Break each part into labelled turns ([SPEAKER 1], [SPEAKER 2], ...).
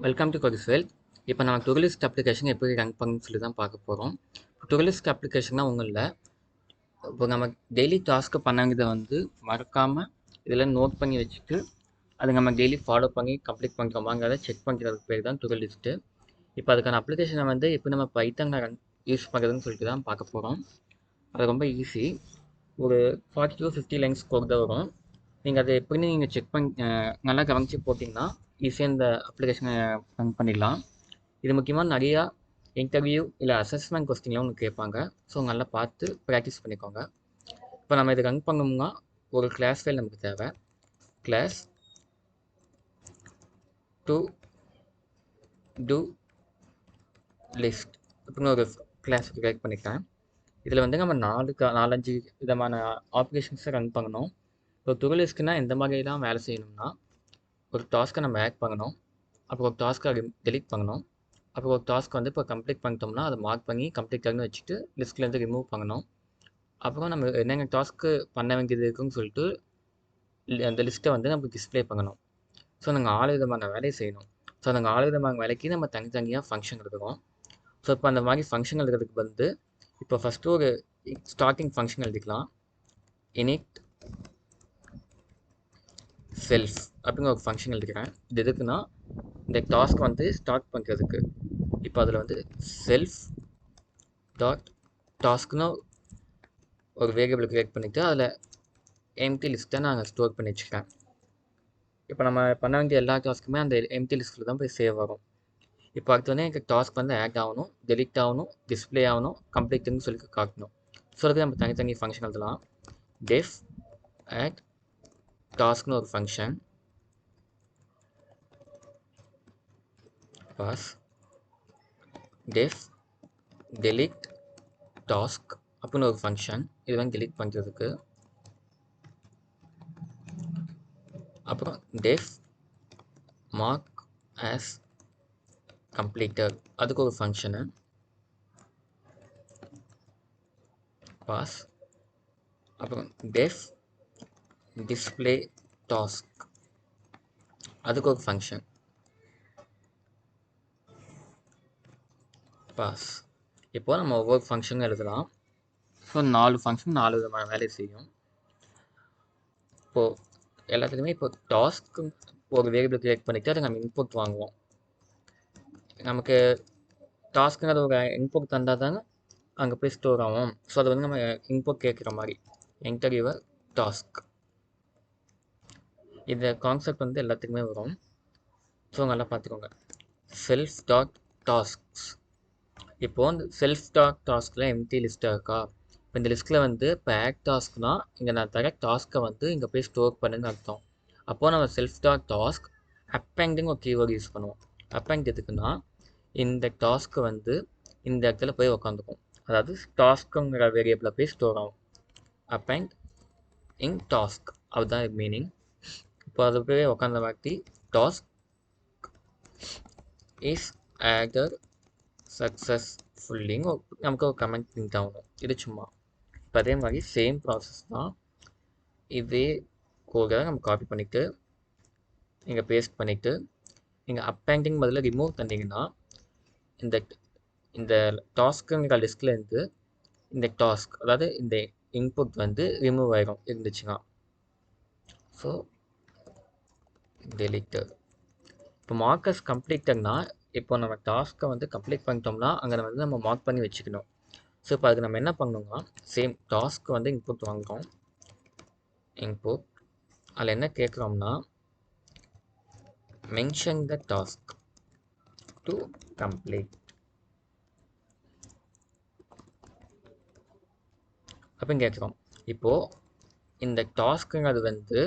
[SPEAKER 1] Welcome to கொரிஸ்வெல். இப்போ நம்ம tourist application எப்படி ரன் பண்ணணும்னு சொல்லி தான் பார்க்க போகிறோம். டூரிஸ்ட் அப்ளிகேஷன்னா ஒன்றும் இல்லை. இப்போ நம்ம டெய்லி டாஸ்க்கு பண்ணாங்கதை மறக்காமல் இதில் நோட் பண்ணி வச்சுட்டு அது நம்ம டெய்லி ஃபாலோ பண்ணி கம்ப்ளீட் பண்ணுறோமாங்கிறத செக் பண்ணுறதுக்கு பேர் தான் டூரிஸ்ட்டு. இப்போ அதுக்கான அப்ளிகேஷனை எப்படி நம்ம பைத்தானில் ரன் யூஸ் பண்ணுறதுன்னு சொல்லிட்டு தான் பார்க்க போகிறோம். அது ரொம்ப ஈஸி. ஒரு 40 to 50 லைன்ஸ் கோட் தான் வரும். நீங்கள் அதை எப்படின்னு நீங்கள் செக் பண்ணி நல்லா கவனித்து போட்டிங்கன்னா ஈஸியாக இந்த அப்ளிகேஷனை ரன் பண்ணிடலாம். இது முக்கியமாக நிறையா இன்டர்வியூ இல்லை அசஸ்மெண்ட் கொஸ்டின்லாம் ஒன்று கேட்பாங்க. ஸோ நல்லா பார்த்து ப்ராக்டிஸ் பண்ணிக்கோங்க. இப்போ நம்ம இதை ரன் பண்ணோம்னா ஒரு கிளாஸ் ஃபைல் நமக்கு தேவை. கிளாஸ் டு டூ லிஸ்ட் அப்படின்னு ஒரு கிளாஸ் கிரியேட் பண்ணிக்கிறேன். இதில் நம்ம 4-5 விதமான ஆப்ளிகேஷன்ஸை ரன் பண்ணணும். இப்போ டு லிஸ்ட்னா எந்த மாதிரிலாம் வேலை செய்யணும்னா, ஒரு டாஸ்க்கை நம்ம ஆட் பண்ணணும், அப்புறம் ஒரு டாஸ்க்கை டெலீட் பண்ணணும், அப்புறம் ஒரு டாஸ்க் இப்போ கம்ப்ளீட் பண்ணிட்டோம்னா அதை மார்க் பண்ணி கம்ப்ளீட்டாகனு வச்சுட்டு லிஸ்ட்லேருந்து ரிமூவ் பண்ணணும். அப்புறம் நம்ம என்னென்ன டாஸ்க்கு பண்ண வேண்டியது இருக்குன்னு சொல்லிட்டு அந்த லிஸ்ட்டை நம்ம டிஸ்பிளே பண்ணணும். ஸோ நாங்கள் 4 விதமான வேலையை செய்யணும். ஸோ அந்த 4 விதமான வேலைக்கு நம்ம தனித்தனியாக ஃபங்க்ஷன் எடுக்கிறோம். ஸோ இப்போ அந்த மாதிரி ஃபங்க்ஷன் எழுதுறதுக்கு இப்போ ஃபஸ்ட்டு ஒரு ஸ்டார்டிங் ஃபங்க்ஷன் எழுதிக்கலாம். இனிட் செல்ஃப் அப்படிங்கிற ஒரு ஃபங்க்ஷன் எழுதிக்கிறேன். இது எதுக்குன்னா இந்த டாஸ்க் ஸ்டார்ட் பண்ணுறதுக்கு. இப்போ அதில் செல்ஃப் டாட் டாஸ்க்னு ஒரு வேரியபிள் கிரியேட் பண்ணிவிட்டு அதில் எம்டி லிஸ்ட்டை நான் ஸ்டோர் பண்ணி வச்சுக்கிறேன். இப்போ நம்ம பண்ண வேண்டிய எல்லா டாஸ்க்குமே அந்த எம்டி லிஸ்ட்டில் தான் போய் சேவ் ஆகும். இப்போ அடுத்து எனக்கு டாஸ்க் ஆட் ஆகணும், டெலிட் ஆகணும், டிஸ்பிளே ஆகணும், கம்ப்ளீட்டுன்னு சொல்லி காட்டணும். ஸோ அதுக்கு நம்ம தனித்தனி ஃபங்க்ஷன் எழுதலாம். டெஃப் ஆட் டாஸ்க்னு ஒரு function, pass def delete task அப்படின்னு ஒரு ஃபங்க்ஷன், இது டெலிட் பண்ணுறதுக்கு. அப்புறம் டெஃப் மார்க் ஆஸ் கம்ப்ளீட்டட் அதுக்கு ஒரு ஃபங்க்ஷனு, பாஸ். அப்புறம் டெஃப் டிஸ்பிளே டாஸ்க் அதுக்கு ஒரு ஃபங்க்ஷன், பாஸ். இப்போ நம்ம ஒவ்வொரு ஃபங்க்ஷனும் எழுதலாம். ஸோ 4 ஃபங்க்ஷன் 4 விதமான வேலை செய்யும். இப்போது எல்லாத்துக்குமே இப்போ டாஸ்க்கு ஒரு வேரியபிள் கிரியேட் பண்ணிவிட்டு அதை நம்ம இன்புட் வாங்குவோம். நமக்கு டாஸ்க்குங்கிறது ஒரு இன்புட் தந்தால் தானே அங்கே போய் ஸ்டோர் ஆகும். ஸோ அதை நம்ம இன்புட் கேட்குற மாதிரி என்டர் யுவர் டாஸ்க். இந்த கான்செப்ட் எல்லாத்துக்குமே வரும். ஸோ நல்லா பார்த்துக்கோங்க. Self dot tasks. இப்போது அந்த செல்ஃப் டாட் டாஸ்கில் எம்டி லிஸ்ட்டாக இருக்கா? இப்போ இந்த லிஸ்ட்டில் இப்போ ஆட் டாஸ்க்னா இங்கே நான் தர டாஸ்க்கை இங்கே போய் ஸ்டோர் பண்ணுன்னு அர்த்தம். அப்போது நம்ம செல்ஃப் டாட் டாஸ்க் அப்பெண்டிங் ஒரு கீவேர்டு யூஸ் பண்ணுவோம். அப்பெண்ட் எதுக்குன்னா இந்த டாஸ்க்கு இந்த இடத்துல போய் உக்காந்துக்கும். அதாவது டாஸ்க்குங்கிற வேரியபிளில் போய் ஸ்டோர் ஆகும். அப்பெண்ட் இன் டாஸ்க் அதுதான் மீனிங். இப்போ அது போய் உக்காந்த வாட்டி டாஸ்க் இஸ் ஆடட் சக்ஸஸ்ஃபுல்லிங்க நமக்கு ஒரு கமெண்ட் பிரிண்ட் ஆகணும். இது சும்மா. இப்போ அதே மாதிரி சேம் ப்ராசஸ் தான். இதே கோடை நம்ம காப்பி பண்ணிவிட்டு இங்கே பேஸ்ட் பண்ணிவிட்டு நீங்கள் அப்பெண்டிங் பதில் ரிமூவ் தந்தீங்கன்னா இந்த இந்த டாஸ்க்குங்கிற லிஸ்ட்லேருந்து இந்த டாஸ்க் அதாவது இந்த இன்புட் ரிமூவ் ஆகிடும் இருந்துச்சுன்னா. So deleted. இப்போ மார்க்கஸ் கம்ப்ளீட்டட்னா இப்போ நம்ம டாஸ்க்கை கம்ப்ளீட் பண்ணிட்டோம்னா அங்கே நம்ம மார்க் பண்ணி வச்சுக்கணும். ஸோ இப்போ அதுக்கு நம்ம என்ன பண்ணணும்னா சேம் டாஸ்க்கு இன்புட் வாங்குகிறோம். இன்புட் அதில் என்ன கேட்குறோம்னா mention the task to complete அப்படின்னு கேட்குறோம். இப்போது இந்த டாஸ்க்குங்கிறது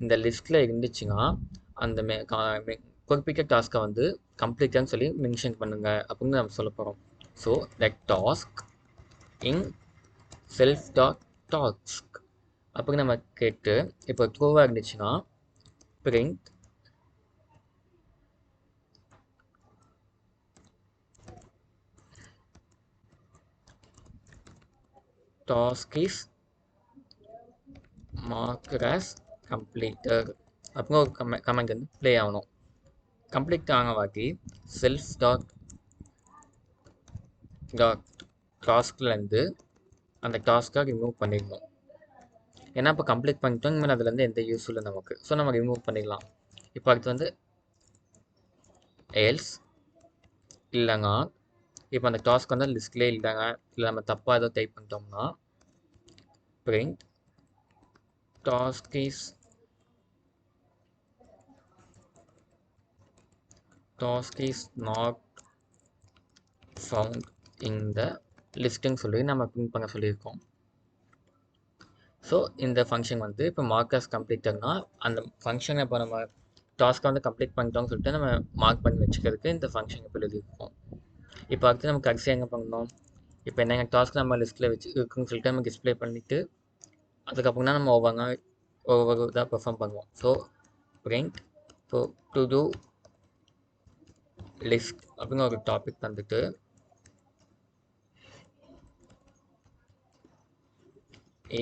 [SPEAKER 1] இந்த லிஸ்ட்டில் இருந்துச்சுன்னா அந்த குறிப்பிட்ட டாஸ்க்கை கம்ப்ளீட்டான்னு சொல்லி மென்ஷன் பண்ணுங்க அப்படின்னு நம்ம சொல்ல போகிறோம். So the task in self dot task அப்படின்னு நம்ம கேட்டு இப்போ ட்ரூவாக இருந்துச்சுன்னா print task is marked as completed அப்படின்னு ஒரு கமெண்ட் ப்ளே ஆகணும். கம்ப்ளீட் ஆன வாட்டி செல்ஃப் டாட் டாஸ்க்லேருந்து அந்த டாஸ்க்காக ரிமூவ் பண்ணிடணும். ஏன்னா இப்போ கம்ப்ளீட் பண்ணிட்டோம், இனிமேல் அதுலேருந்து எந்த யூஸ் இல்லை நமக்கு. ஸோ நம்ம ரிமூவ் பண்ணிடலாம். இப்போ அடுத்து வந்து எல்ஸ் இல்லைங்க, இப்போ அந்த டாஸ்க் வந்து லிஸ்ட்லேயே இல்லைங்க, இல்லை நம்ம தப்பாக ஏதோ டைப் பண்ணிட்டோம்னா print task is not found in the லிஸ்ட்டுன்னு சொல்லி நம்ம பிரிண்ட் பண்ண சொல்லியிருக்கோம். ஸோ இந்த ஃபங்க்ஷன் வந்து இப்போ மார்க்கர்ஸ் கம்ப்ளீட்டட்னா அந்த ஃபங்க்ஷனை இப்போ நம்ம டாஸ்க்கை வந்து கம்ப்ளீட் பண்ணிட்டோம்னு சொல்லிட்டு நம்ம மார்க் பண்ணி வச்சுக்கிறதுக்கு இந்த ஃபங்க்ஷன் இப்போ எழுதியிருக்கோம். இப்போ அடுத்து நம்ம கடைசியாக எங்கே பண்ணணும், இப்போ என்ன டாஸ்க் நம்ம லிஸ்ட்டில் வச்சு இருக்குன்னு சொல்லிட்டு நம்ம டிஸ்பிளே பண்ணிவிட்டு அதுக்கப்புறம் தான் நம்ம ஒவ்வொரு இதாக பெர்ஃபார்ம் பண்ணுவோம். So print so to do list அப்படின்னு ஒரு டாபிக் வந்துட்டு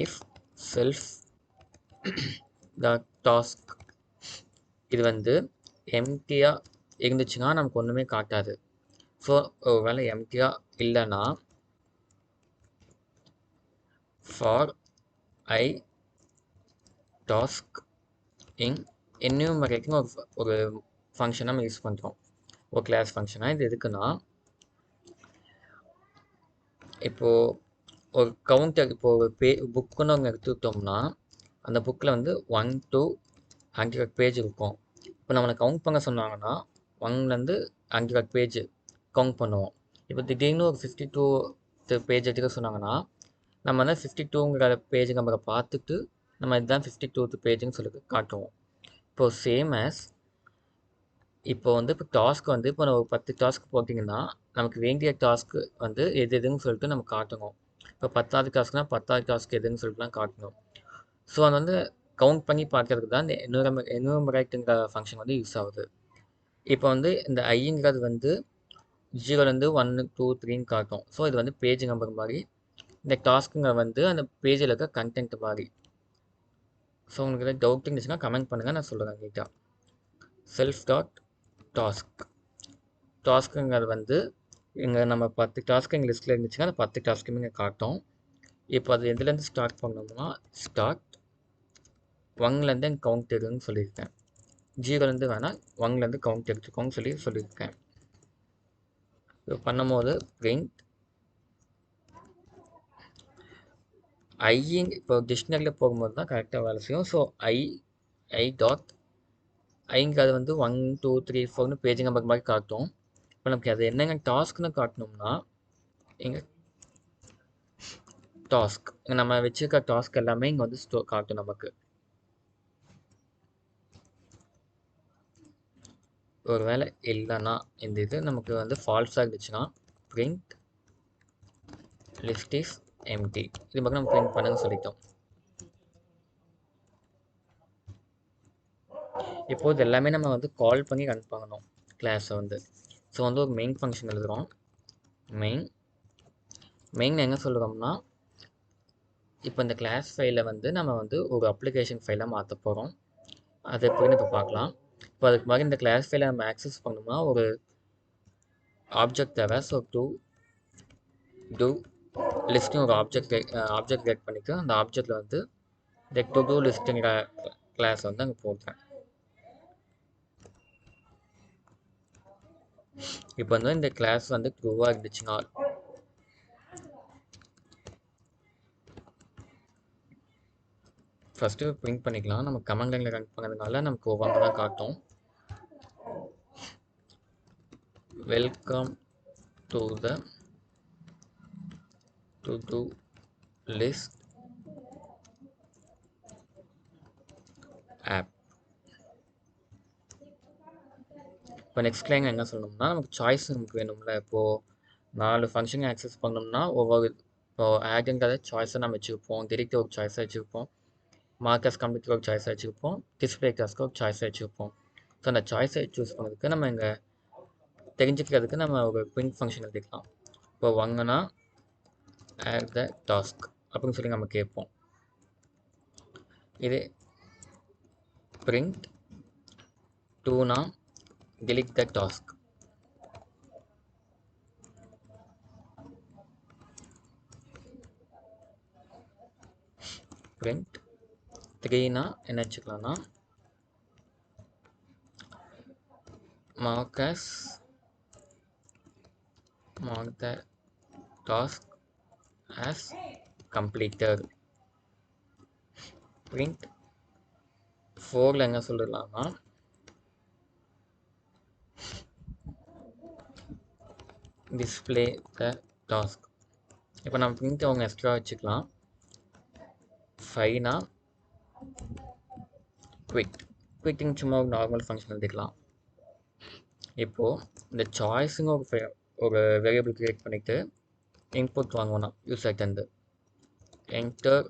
[SPEAKER 1] if self the task இது வந்து எம்டியாக இருந்துச்சுன்னா நமக்கு ஒன்றுமே காட்டாது. ஸோ ஒரு வேளை எம்டியாக இல்லைன்னா ஃபார் ஐ டாஸ்க் இன் என்யூமரேட்டிங் ஒரு ஃபங்க்ஷன் நம்ம யூஸ் பண்ணுறோம், ஒரு கிளாஸ் ஃபங்க்ஷனாக. இது எதுக்குன்னா இப்போது ஒரு கவுண்டர், இப்போ ஒரு புக்குன்னு ஒன்று எடுத்துக்கிட்டோம்னா அந்த புக்கில் வந்து 1 to 100 பேஜ் இருக்கும். இப்போ நம்மளை கவுண்ட் பண்ண சொன்னாங்கன்னா 1லேருந்து 100 பேஜ் கவுண்ட் பண்ணுவோம். இப்போ திடீர்னு ஒரு 52 பேஜ் எடுத்துக்க சொன்னாங்கன்னா நம்ம வந்து 52ங்கிற பேஜ் நம்பரை பார்த்துட்டு நம்ம இதுதான் 52th பேஜுன்னு சொல்லி காட்டுவோம். இப்போது சேம் ஆஸ் இப்போ வந்து இப்போ டாஸ்க் வந்து இப்போ ஒரு 10 டாஸ்க் போட்டிங்கன்னா நமக்கு வேண்டிய டாஸ்க்கு வந்து எதுன்னு சொல்லிட்டு நம்ம காட்டணும். இப்போ 10வது டாஸ்க்னால் 10வது டாஸ்க் எதுன்னு சொல்லிட்டுலாம் காட்டணும். ஸோ அது வந்து கவுண்ட் பண்ணி பார்க்கறதுக்கு தான் இந்த எனுமரேட்டுங்கிற ஃபங்க்ஷன் வந்து யூஸ் ஆகுது. இப்போ வந்து இந்த ஐங்கிறது வந்து 0லேருந்து 1 2 3ன்னு காட்டும். ஸோ இது வந்து பேஜ் நம்பர் மாதிரி, இந்த டாஸ்க்குங்க வந்து அந்த பேஜில் இருக்க கண்டென்ட் மாதிரி. ஸோ உங்களுக்கு ஏதாவது டவுட் இருந்துச்சுன்னா கமெண்ட் பண்ணுங்கள், நான் சொல்கிறேன் நீட்டாக. செல்ஃப் டாட் டாஸ்க்குங்கிறது வந்து இங்கே நம்ம 10 டாஸ்க்கு எங்கள் லிஸ்ட்டில் இருந்துச்சுன்னா அந்த 10 டாஸ்க்குமே இங்கே காட்டும். இப்போ அது எதுலேருந்து ஸ்டார்ட் பண்ணோம்னா ஸ்டார்ட் 1லேருந்து எனக்கு கவுண்ட் எடுன்னு சொல்லியிருக்கேன். 0லேருந்து வேணால் 1லேருந்து கவுண்ட் எடுத்துக்கோன்னு சொல்லியிருக்கேன். இப்போ பண்ணும்போது பிரிண்ட் ஐயிங் இப்போ டிக்ஷனரியில் போகும்போது தான் கரெக்டாக வேலை செய்யும். ஸோ ஐ டாட் ஐங்கிறது வந்து 1 2 3 4ன்னு பேஜ் நம்பர் மாதிரி காட்டும். இப்போ நமக்கு அது என்னங்க டாஸ்க்னு காட்டணும்னா இங்கே டாஸ்க் நம்ம வச்சுருக்க டாஸ்க் எல்லாமே இங்கே வந்து காட்டும் நமக்கு. ஒரு வேளை இல்லைன்னா இந்த இது நமக்கு வந்து ஃபால்ஸாக இருந்துச்சுன்னா பிரிண்ட் லிஸ்ட் இஸ் எம்டி, இது பக்கம் நம்ம பிரிண்ட் பண்ணுங்க சொல்லிட்டோம். இப்போது இது எல்லாமே நம்ம வந்து கால் பண்ணி ரன் பண்ணணும் கிளாஸை வந்து. ஸோ வந்து ஒரு மெயின் ஃபங்க்ஷன் எழுதுகிறோம். மெயின் என்ன சொல்கிறோம்னா இப்போ இந்த கிளாஸ் ஃபைலை வந்து நம்ம வந்து ஒரு அப்ளிகேஷன் ஃபைலாக மாற்ற போகிறோம். அது எப்படின்னு இப்போ பார்க்கலாம். இப்போ அதுக்கு மாதிரி இந்த கிளாஸ் ஃபைலை நம்ம ஆக்சஸ் பண்ணோம்னா ஒரு ஆப்ஜெக்ட் தேவை. ஸோ டூ லிஸ்ட்னு ஒரு ஆப்ஜெக்ட் கிரியேட் பண்ணிவிட்டு அந்த ஆப்ஜெக்டில் வந்து இந்த டு டூ லிஸ்ட்டுங்கிற கிளாஸ் வந்து அங்கே போடுறேன். இப்போ வந்து இந்த கிளாஸ் வந்து ட்ரூவாக இருந்துச்சுன்னா ஃபஸ்ட்டு பிரிண்ட் பண்ணிக்கலாம். நம்ம கமெண்ட் லைனில் ரன் பண்ணதுனால நமக்கு ஒவ்வொன்று தான் காட்டும். Welcome to the to do list app. இப்போ நெக்ஸ்ட் லைன் என்ன சொல்லணும்னா நமக்கு சாய்ஸ் நமக்கு வேணும்ல. இப்போது 4 ஃபங்க்ஷன் ஆக்சஸ் பண்ணோம்னா ஒவ்வொரு இப்போது ஆடுங்கிறத சாய்ஸை நம்ம வச்சுருப்போம், டிரெக்ட் ஒரு சாய்ஸாக வச்சுருப்போம், மார்க்கர்ஸ் கம்ப்ளீட் ஒரு சாய்ஸாக வச்சுருப்போம், டிஸ்பிளே டாஸ்க்கு ஒரு சாய்ஸாக வச்சுருப்போம். ஸோ அந்த சாய்ஸை சூஸ் பண்ணுறதுக்கு நம்ம இங்கே தெரிஞ்சுக்கிறதுக்கு நம்ம ஒரு பிரிண்ட் ஃபங்க்ஷன் எழுதிக்கலாம். இப்போ 1னா ஆட் த டாஸ்க் அப்படின்னு சொல்லி நம்ம கேட்போம். இது பிரிண்ட் 2னா delete the task. print 3னா என்ன வச்சுக்கலாம்னா mark the task as completed. print 4ல என்ன சொல்லலாம்னா display the task. இப்போ நம்ம print அவங்க எக்ஸ்ட்ரா வச்சுக்கலாம். 5னா quitting சும்மா ஒரு நார்மல் ஃபங்க்ஷன் எழுதிக்கலாம். இப்போது இந்த சாய்ஸுங்க ஒரு வேரியபிள் கிரியேட் பண்ணிவிட்டு இன்புட் வாங்கணும் யூசர்கிட்டேருந்து. Enter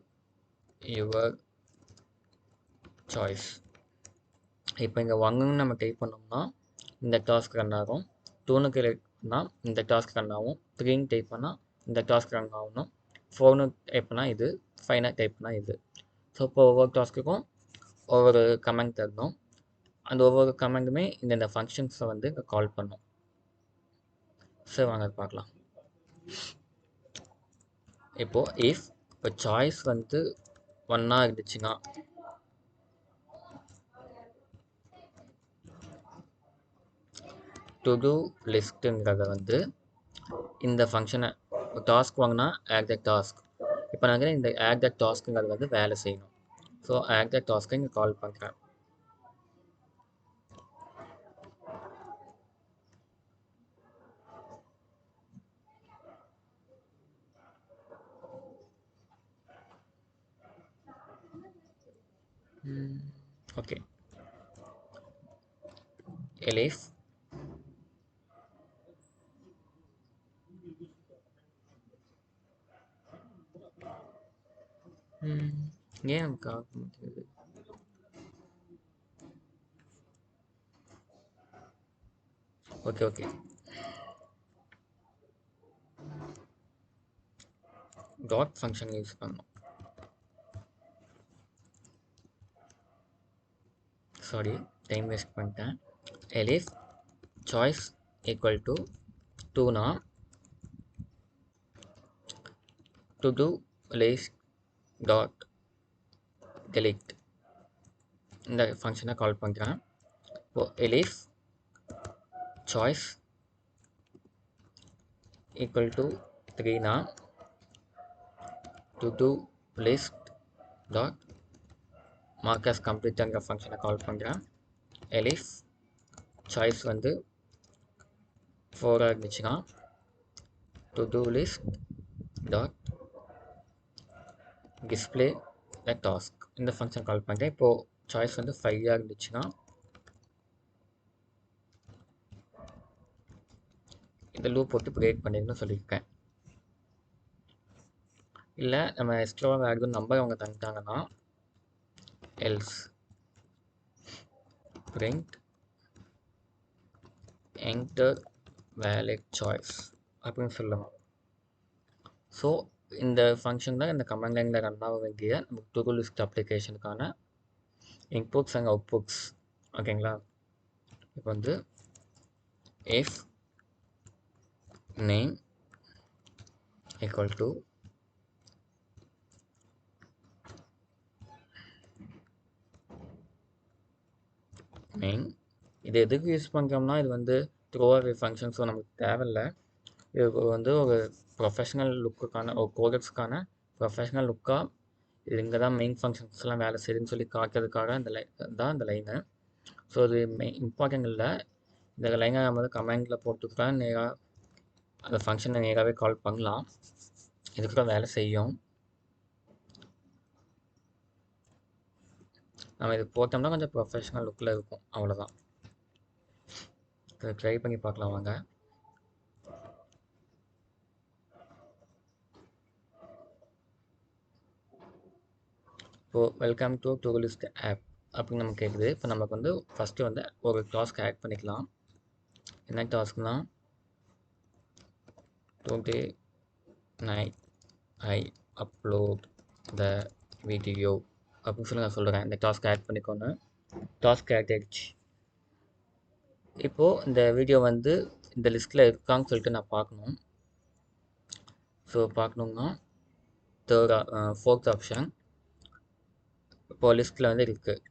[SPEAKER 1] your choice. இப்போ இங்கே 1ன்னு நம்ம டைப் பண்ணோம்னா இந்த டாஸ்க் ரன் ஆகும். 2ன்னு கிரியேட் பண்ணால் இந்த டாஸ்க் ரன் ஆகும். 3ன்னு டைப் பண்ணால் இந்த டாஸ்க் ரன் ஆகணும். 4ன்னு டைப் பண்ணால் இது. 5ன்னு டைப் பண்ணால் இது. ஸோ இப்போ ஒவ்வொரு டாஸ்க்குக்கும் ஒவ்வொரு கமெண்ட் தரணும். அந்த ஒவ்வொரு கமெண்டுமே இந்த ஃபங்க்ஷன்ஸை வந்து இங்கே கால் பண்ணும். சரி வாங்க அது பார்க்கலாம். இப்போது இப்போ சாய்ஸ் வந்து 1ஆக இருந்துச்சுன்னா டு டூ லிஸ்ட்டுங்கிறத வந்து இந்த ஃபங்க்ஷனை டாஸ்க் வாங்கினா ஆட் த டாஸ்க். இப்போ நாங்கள் இந்த ஆட் த டாஸ்க்குங்கிறது வந்து வேலை செய்யணும். ஸோ ஆட் த டாஸ்க்கை இங்கே கால் பண்ணுறேன். ஓகே, elif ஏன் நமக்கு ஆக மாட்டேங்குது? ஓகே டாட் ஃபங்க்ஷன் யூஸ் பண்ணணும். சாரி, டைம் வேஸ்ட் பண்ணிட்டேன். elif சாய்ஸ் ஈக்குவல் டு 2னா to do list dot delete இந்த ஃபங்க்ஷனை கால் பண்ணுறேன். இப்போது elif சாய்ஸ் ஈக்குவல் டு 3னா to do list dot mark as கம்ப்ளீட்டுங்கிற ஃபங்க்ஷனை கால் பண்ணுறேன். elif சாய்ஸ் வந்து 4ஆக இருந்துச்சுன்னா to do list dot display the task இந்த ஃபங்க்ஷன் கால் பண்ணுறேன். இப்போது சாய்ஸ் வந்து 5ஆக இருந்துச்சுன்னா இந்த லூப் போட்டு ப்ரேக் பண்ணிருன்னு சொல்லியிருக்கேன். இல்லை நம்ம எக்ஸ்ட்ராவாக வேறு எதுவும் நம்பர் அவங்க தந்துட்டாங்கன்னா else print enter valid choice அப்படின்னு சொல்லணும். ஸோ இந்த ஃபங்க்ஷன் தான் இந்த கமாண்ட் லைனில் ரன் ஆக வேண்டிய நமக்கு டு டூ லிஸ்ட் அப்ளிகேஷனுக்கான இன்புட்ஸ் அண்ட் அவுட்புட்ஸ். ஓகேங்களா? இப்போ வந்து if name equal to main. இது எதுக்கு யூஸ் பண்ணுறோம்னா இது வந்து த்ரோ அவே ஃபங்க்ஷன். ஸோ நமக்கு தேவையில்லை. இது வந்து ஒரு ப்ரொஃபஷ்னல் லுக்குக்கான ஒரு கோடர்ஸ்க்கான ப்ரொஃபஷ்னல் லுக்காக இது இங்கே தான் மெயின் ஃபங்க்ஷன்ஸ்லாம் வேலை செய்யுதுன்னு சொல்லி காட்டுறதுக்காக இந்த லைனு. ஸோ இது இம்பார்ட்டன்ட் இல்லை. இந்த லைனை நம்ம வந்து கமெண்டில் போட்டுக்கலாம். நேராக அந்த ஃபங்க்ஷனை நேராகவே கால் பண்ணலாம். இதுக்கு தான் வேலை செய்யும். நம்ம இது போட்டோம்னா கொஞ்சம் ப்ரொஃபஷ்னல் லுக்கில் இருக்கும். அவ்வளோதான். ட்ரை பண்ணி பார்க்கலாம் வாங்க. இப்போது welcome to do list app அப்படின்னு நமக்கு கேட்குது. இப்போ நமக்கு வந்து ஃபஸ்ட்டு வந்து ஒரு டாஸ்க் ஆட் பண்ணிக்கலாம். என்ன டாஸ்க்னா today night I upload the video அப்படின்னு சொல்லி நான் சொல்கிறேன். இந்த டாஸ்க் ஆட் பண்ணிக்கோன்னு. டாஸ்க் ஆட் ஆகிடுச்சு. இப்போது இந்த வீடியோ வந்து இந்த லிஸ்ட்டில் இருக்கான்னு சொல்லிட்டு நான் பார்க்கணும். ஸோ பார்க்கணுன்னா ஃபோர்த் ஆப்ஷன் இப்போது லிஸ்ட்டில் வந்து இருக்குது.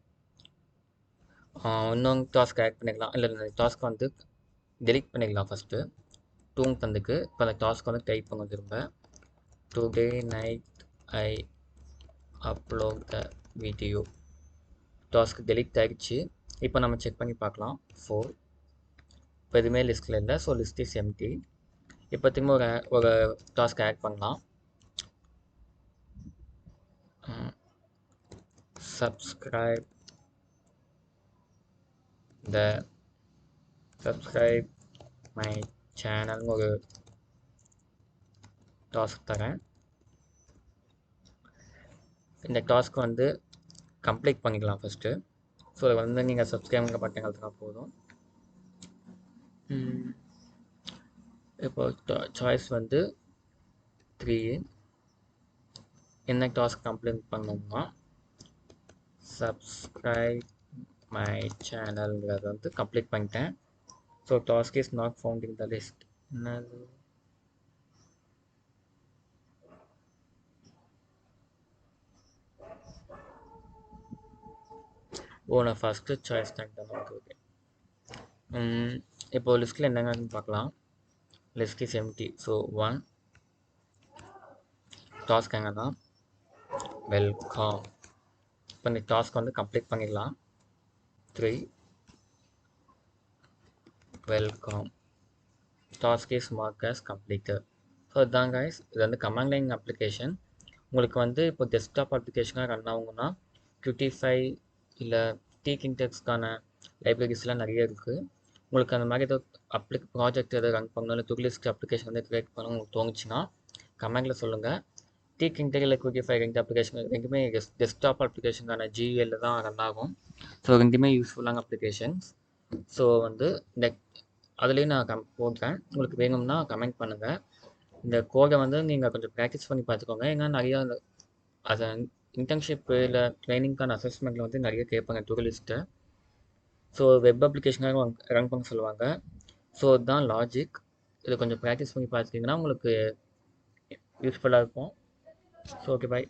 [SPEAKER 1] இன்னொன்று டாஸ்க் ஆட் பண்ணிக்கலாம், இல்லை இந்த டாஸ்க் வந்து டெலிட் பண்ணிக்கலாம். ஃபஸ்ட்டு டூங்க் வந்துக்கு இப்போ அந்த டாஸ்க் வந்து டைப் பண்ண திரும்ப today night I upload the video. Task delete ஆகிடுச்சு. இப்போ நம்ம செக் பண்ணி பார்க்கலாம். 4 இப்போ எதுவுமே லிஸ்ட்டில் இல்லை. So list is empty. இப்போ திரும்ப ஒரு டாஸ்க் ஆட் பண்ணலாம். சப்ஸ்கிரைப் மை சேனல்னு ஒரு டாஸ்க் தரேன். இந்த டாஸ்க் வந்து கம்ப்ளீட் பண்ணிக்கலாம் ஃபஸ்ட்டு. ஸோ அதை வந்து நீங்கள் சப்ஸ்கிரைப் பட்டன் அழுத்தினா போதும். இப்போ சாய்ஸ் வந்து 3. என்ன டாஸ்க் கம்ப்ளீட் பண்ணோம்னா சப்ஸ்கிரைப் மை சேனல்ங்கிறத வந்து கம்ப்ளீட் பண்ணிட்டேன். So task is not found in the list. என்னது? நான் ஃபஸ்ட்டு சாய்ஸ் தான் ஓகே. இப்போ லிஸ்ட்டில் என்னென்னு பார்க்கலாம். List is empty. So 1 task என்னன்னா வெல்கம். இப்போ இந்த டாஸ்க் வந்து கம்ப்ளீட் பண்ணிடலாம். 3 welcome. Task is mark as completed. So இதுதான் கைஸ். இது வந்து கமாண்ட் லைன் அப்ளிகேஷன். உங்களுக்கு வந்து இப்போ டெஸ்க்டாப் அப்ளிகேஷனாக ரன் ஆகுங்கன்னா Qtify இல்லை Tkintex-க்கான லைப்ரரிஸ்லாம் நிறைய இருக்குது. உங்களுக்கு அந்த மாதிரி ஏதோ ப்ராஜெக்ட் எதாவது ரன் பண்ணணும், இல்லை டுரிலிஸ்ட் அப்ளிகேஷன் வந்து க்ரியேட் பண்ணணும் உங்களுக்கு தோணுச்சுன்னா கமெண்டில் சொல்லுங்கள். Tkintex இல்லை Qtify 2 அப்ளிகேஷன் ரெண்டுமே டெஸ்க்டாப் அப்ளிகேஷனுக்கான GUI தான் ரன் ஆகும். ஸோ ரெண்டுமே யூஸ்ஃபுல்லான அப்ளிகேஷன்ஸ். ஸோ வந்து இந்த அதுலேயும் நான் போடுறேன். உங்களுக்கு வேணும்னா கமெண்ட் பண்ணுங்கள். இந்த கோடை வந்து நீங்கள் கொஞ்சம் ப்ராக்டிஸ் பண்ணி பார்த்துக்கோங்க. ஏன்னா நிறையா அதை இன்டர்ன்ஷிப் இல்லை ட்ரைனிங்க்கான அசஸ்மெண்ட்டில் வந்து நிறைய கேட்பாங்க டுரிலிஸ்ட்டை. ஸோ வெப் அப்ளிகேஷனாக ரன் பண்ண சொல்லுவாங்க. ஸோ இதுதான் லாஜிக். இதை கொஞ்சம் ப்ராக்டிஸ் பண்ணி பார்த்துட்டிங்கன்னா உங்களுக்கு யூஸ்ஃபுல்லாக இருக்கும். ஸோ ஓகே, பாய்.